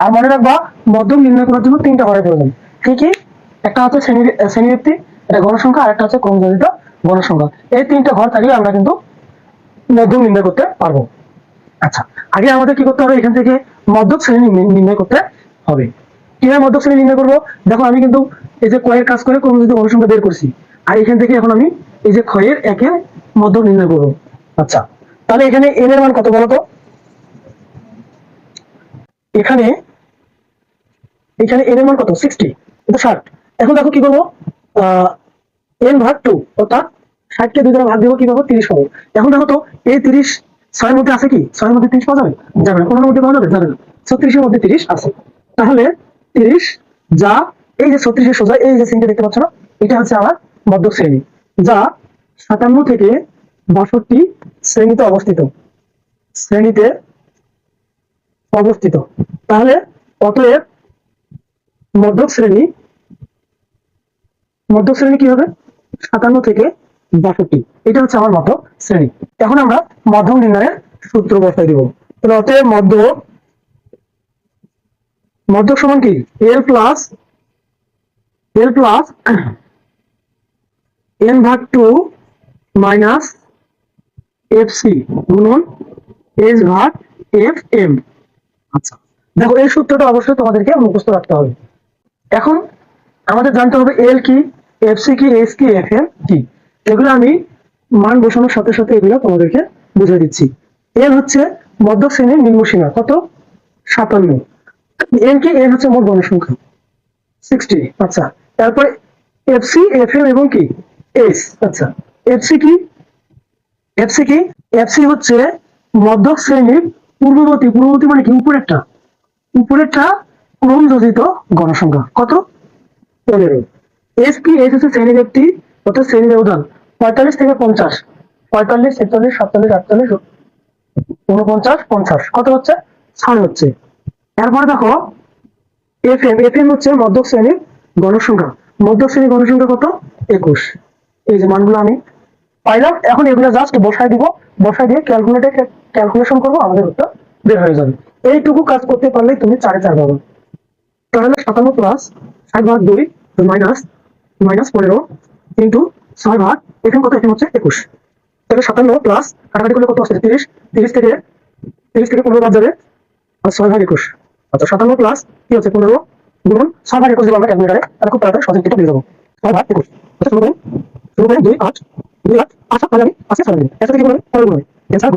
আর মনে রাখবা মধ্যক নির্ণয় করার জন্য তিনটা ঘরের প্রয়োজন। কি কি? একটা হচ্ছে শ্রেণীব্যক্তি, এটা গণসংখ্যা, আর একটা হচ্ছে ক্রমজনিত গণসংখ্যা। এই তিনটা ঘর থাকলে আমরা কিন্তু মধ্যক নির্ণয় করতে পারবো। আচ্ছা, আগে আমাদের কি করতে হবে? এখান থেকে মধ্যক শ্রেণী নির্ণয় করতে হবে। কিভাবে মধ্যক শ্রেণী নির্ণয় করবো? দেখো আমি কিন্তু এই যে কয়ের কাজ করে ক্রমজনিত গণসংখ্যা বের করছি, আর এখান থেকে এখন আমি এই যে ক্ষয়ের একের মধ্যক নির্ণয় করবো। আচ্ছা, তাহলে এখানে এন এর মান কত বলতো? এখানে এখানে এন এর মান কত? 60, এটা 60। এখন দেখো কি করবো? এন ভাগ 2, অর্থাৎ 60 কে 2 দ্বারা ভাগ দেবো, কি পাবো? 30 পাবো। এখন দেখো তো এই 30 6 এর মধ্যে আছে কি? 6 এর মধ্যে 30 পাওয়া যাবে? যাবে না। 15 এর মধ্যে পাওয়া যাবে? যাবে না। 36 এর মধ্যে 30 আছে। তাহলে 30 যা এই যে 36 এর সোজা এই যে চিহ্নটা দেখতে পাচ্ছ না, এটা হচ্ছে আমার মধ্যক শ্রেণী, যা 57 থেকে 62 শ্রেণীতে অবস্থিত। শ্রেণীতে অবস্থিত। তাহলে অতএব মধ্যক শ্রেণী কি হবে? 57 থেকে 62। এটা হচ্ছে আমার মধ্যক শ্রেণী। এখন আমরা মধ্যক নির্ণয়ের সূত্র বসাই দিব। তাহলে অতএব মধ্যক সমান কি? এল প্লাস এন ভাগ 2 মাইনাস এফ সি গুণন এস ভাগ এফ এম। আচ্ছা, দেখো এই সূত্রটা অবশ্যই তোমাদেরকে মুখস্থ রাখতে হবে। এখন আমাদের জানতে হবে এল কি, এফ সি কি, এস কি, এফ এম কি। এগুলো আমি মান বসানোর সাথে সাথে এগুলো তোমাদেরকে বুঝিয়ে দিচ্ছি। এল হচ্ছে মধ্যক শ্রেণীর নিম্নসীমা, কত? 57। এন কি? এন হচ্ছে মোট গণসংখ্যা 60। আচ্ছা, তারপরে এফ সি, এফ এম এবং কি এস। আচ্ছা, এফসি কি? এফসি কি? এফসি হচ্ছে মধ্যক শ্রেণীর পূর্ববর্তী মানে কি? উপরেরটা ক্রমযোজিত গণসংখ্যা, কত? 15। এস কি? এস হচ্ছে শ্রেণী ব্যক্তি, অর্থাৎ শ্রেণী ব্যবধান 45 থেকে 50, 45, 46, 47, 48, 49, 50, কত হচ্ছে? 6 হচ্ছে। এরপরে দেখো এফ এম হচ্ছে মধ্যক শ্রেণীর গণসংখ্যা। মধ্যক শ্রেণীর গণসংখ্যা কত? 21। এই যে মানগুলো আমি পাইলাম। এখন এগুলো জাস্ট বসাই দিব, বসাই দিয়ে ক্যালকুলেশন করবো, আমাদের উত্তর বের হয়ে যাবে। এইটুকু কাজ করতে পারলে তুমি 4 পাবে। তাহলে 57 প্লাস 60 ভাগ 2 মাইনাস 15 ইন্টু 6 ভাগ এখানে কত? এখানে হচ্ছে 21। তাহলে 57 প্লাস কাটাকাটি করলে কত আসছে? 30। 30 থেকে 15 বাদ যাবে, আর 6 ভাগ 21। আচ্ছা, 57 প্লাস কি হচ্ছে? 15 গুণন 6 ভাগ 21 দিব আমরা ক্যালকুলেটারে, তাহলে খুব তাড়াতাড়ি সহজে এটা পেয়ে যাবো। 6 ভাগ 21। আচ্ছা, শুরু করেন 2 8 2 8 8 ভাগ আমি আজকে 6 দিন একসাথে কি করবেন? 15 গুণ হবে।